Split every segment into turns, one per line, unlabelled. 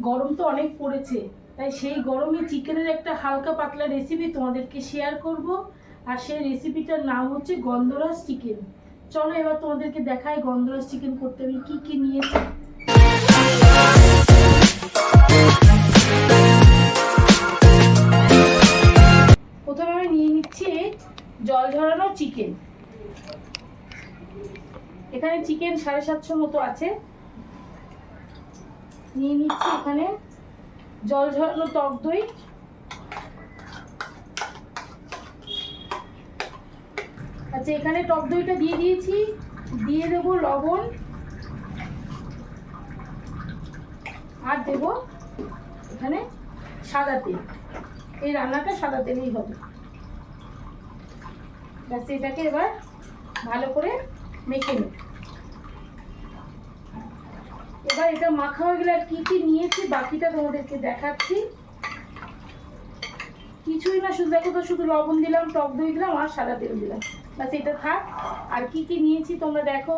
গরম তো অনেক পড়েছে, তাই সেই গরমে চিকেনের একটা হালকা পাতলা রেসিপি তোমাদেরকে শেয়ার করব। আর সেই রেসিপিটার নাম হচ্ছে গন্ধরাজ চিকেন। চলো এবার তোমাদেরকে দেখাই গন্ধরাজ চিকেন করতে আমি কি কি নিয়েছি। প্রথমে আমি নিয়ে নিচ্ছি জল ঝরানো চিকেন। এখানে চিকেন 750 মতো আছে। নিয়ে নিচ্ছি এখানে জল ঝরানো টক দই, আচ্ছা এখানে টক দইটা দিয়ে দিয়েছি। দিয়ে দেবো লবণ আর দেব এখানে সাদা তেল। এই রান্নাটা সাদা তেলেই হবে। ব্যাস এটাকে এবার ভালো করে মেখে নেব। এবার এটা মাখা হয়ে গেলে আর কি কি নিয়েছি বাকিটা তোমাদেরকে দেখাচ্ছি। কিছুই না, শুধু দেখো তো, শুধু লবণ দিলাম, টক দই দিলাম আর সাদা তেল দিলাম, ব্যাস এটা থাক। আর কি কি নিয়েছি তোমরা দেখো।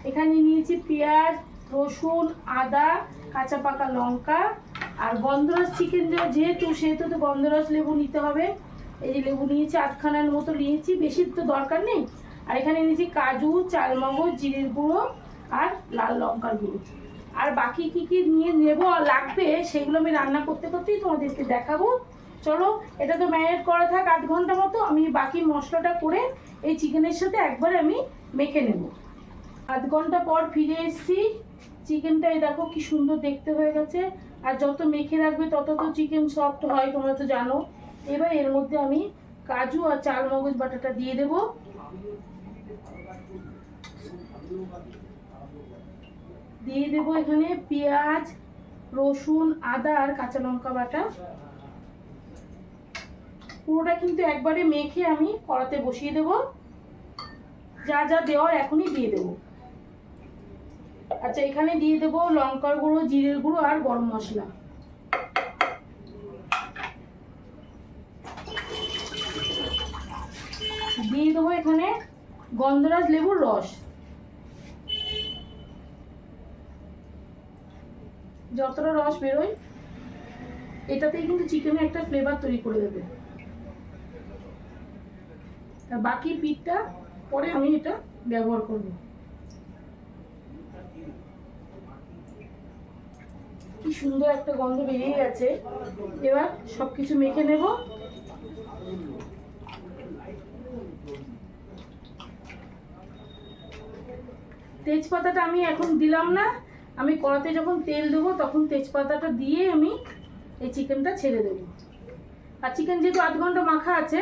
এখানে নিয়েছি পেঁয়াজ, রসুন, আদা, কাঁচা পাকা লঙ্কা আর গন্ধরাজ চিকেন যেহেতু সেহেতু তো গন্ধরাজ লেবু নিতে হবে। এই যে লেবু নিয়েছি 8খানার মতো নিয়েছি, বেশি তো দরকার নেই। আর এখানে নিয়েছি কাজু, চালমগজ, জিরের গুঁড়ো আর লাল লঙ্কার গুঁড়ো। আর বাকি কি কি নিয়ে নেবো লাগবে সেগুলো আমি রান্না করতে করতেই তোমাদেরকে দেখাবো। চলো এটা তো ম্যারিনেট করা থাক 8 ঘন্টা মতো, আমি বাকি মশলাটা করে এই চিকেনের সাথে একবার আমি মেখে নেব। 8 ঘন্টা পর ফিরে এসেছি। চিকেনটাই দেখো কি সুন্দর দেখতে হয়ে গেছে। আর যত মেখে রাখবে তত তো চিকেন সফট হয়, তোমরা তো জানো। এবার এর মধ্যে আমি কাজু আর চালমগজ বাটাটা দিয়ে দেব। দিয়ে দেব এখানে পেঁয়াজ, রসুন, আদা আর কাঁচা লঙ্কা বাটা। পুরোটা কিন্তু একবারে মেখে আমি কড়াতে বসিয়ে দেব। যা যা দেওয়ার এখনই দিয়ে দেব। আচ্ছা এখানে দিয়ে দেব লঙ্কার গুঁড়ো, জিরের গুঁড়ো আর গরম মশলা। দিয়ে দেবো এখানে গন্ধরাজ লেবুর রস। যতটা রস বেরোয় এটাতেই কিন্তু চিকেনের একটা ফ্লেভার তৈরি করে দেবে। আর বাকি পিঠটা পরে আমি এটা ব্যবহার করব। কি সুন্দর একটা গন্ধ বেরিয়ে গেছে। এবার সবকিছু মেখে নেব। তেজপাতাটা আমি এখন দিলাম না, আমি কড়াতে যখন তেল দেবো তখন তেজপাতাটা দিয়ে আমি এই চিকেনটা ছেড়ে দেবো। আর চিকেন যেহেতু 8 ঘন্টা মাখা আছে,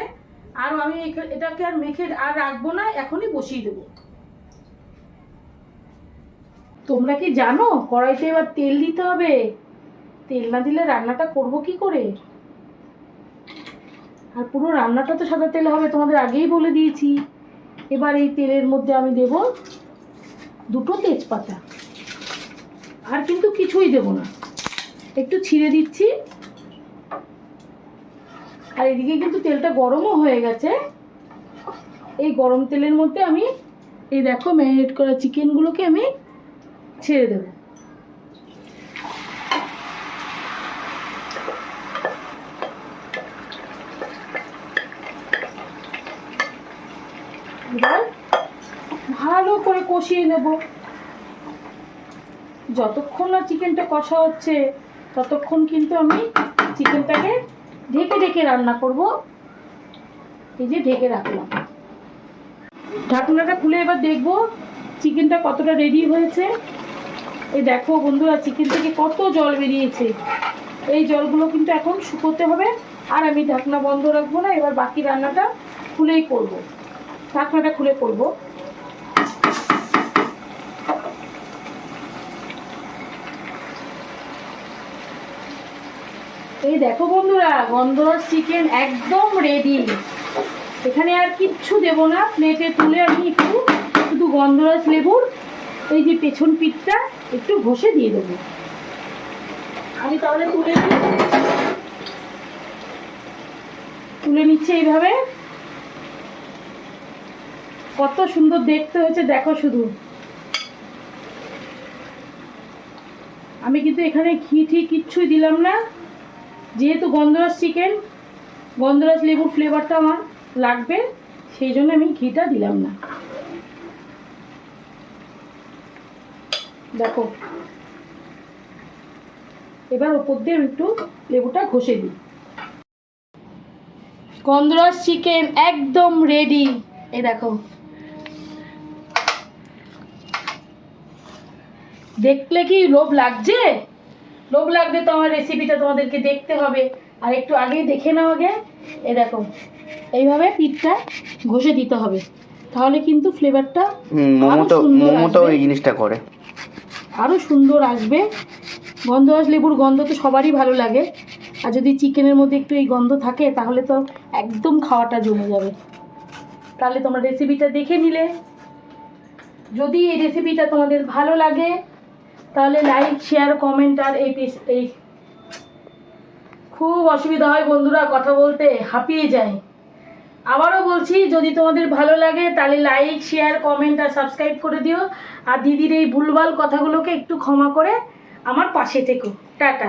আর আমি এটাকে আর মেখে আর রাখবো না, এখনই বসিয়ে দেবো। তোমরা কি জানো কড়াইতে এবার তেল দিতে হবে? তেল না দিলে রান্নাটা করব কি করে? আর পুরো রান্নাটা তো সাদা তেল হবে, তোমাদের আগেই বলে দিয়েছি। এবার এই তেলের মধ্যে আমি দেব 2টো তেজপাতা। আর কিন্তু কিছুই দেব না, একটু ছিঁড়ে দিচ্ছি। আর এদিকে কিন্তু তেলটা গরমও হয়ে গেছে। এই গরম তেলের মধ্যে আমি এই দেখো ম্যারিনেট করা চিকেনগুলোকে আমি ছেড়ে দেব। এবার ভালো করে কষিয়ে নেব। যতক্ষণ না চিকেনটা কষা হচ্ছে ততক্ষণ কিন্তু আমি চিকেনটাকে ঢেকে ঢেকে রান্না করব। এই যে ঢেকে রাখলাম, ঢাকনাটা খুলে এবার দেখবো চিকেনটা কতটা রেডি হয়েছে। এই দেখো বন্ধুরা, চিকেন থেকে কত জল বেরিয়েছে। এই জলগুলো কিন্তু এখন শুকোতে হবে। আর আমি ঢাকনা বন্ধ রাখবো না, এবার বাকি রান্নাটা খুলেই করব। ঢাকনাটা খুলে করব। এই দেখো বন্ধুরা, গন্ধরাজ চিকেন একদম রেডি। এখানে আর কিচ্ছু দেব না, প্লেটে তুলে আমি একটু শুধু গন্ধরাজ লেবুর এই যে পেছন পিঠটা একটু ঘষে দিয়ে দেবো। আমি তাহলে তুলে নিচ্ছি এইভাবে। কত সুন্দর দেখতে হয়েছে দেখো শুধু। আমি কিন্তু এখানে ঘি ঠিক কিচ্ছুই দিলাম না, যেহেতু গন্ধরাজ চিকেন, গন্ধরাজ লেবুর ফ্লেভারটা আমার লাগবে, সেই জন্য আমি ঘিটা দিলাম না। দেখো, এবার ওপর দিয়ে একটু লেবুটা ঘষে দিই। গন্ধরাজ চিকেন একদম রেডি। এই দেখো, দেখলে কি লোভ লাগছে? লোভ লাগবে তো আমার রেসিপিটা তোমাদেরকে দেখতে হবে, আর একটু আগেই দেখে নাও আগে। এই দেখো, এইভাবে পিঠটা ঘষে দিতে হবে, তাহলে কিন্তু ফ্লেভারটা
মোমোটাও এই জিনিসটা করে,
আরও সুন্দর আসবে। গন্ধরাজ লেবুর গন্ধ তো সবারই ভালো লাগে, আর যদি চিকেনের মধ্যে একটু এই গন্ধ থাকে তাহলে তো একদম খাওয়াটা জমে যাবে। তাহলে তোমরা রেসিপিটা দেখে নিলে, যদি এই রেসিপিটা তোমাদের ভালো লাগে তাহলে লাইক, শেয়ার, কমেন্ট। আর এই খুব অসুবিধা হয় বন্ধুরা, কথা বলতে হাঁপিয়ে যায়। আবারও বলছি, যদি তোমাদের ভালো লাগে তাহলে লাইক, শেয়ার, কমেন্ট আর সাবস্ক্রাইব করে দিও। আর দিদির এই ভুলভাল কথাগুলোকে একটু ক্ষমা করে আমার পাশে থেকো। টাটা।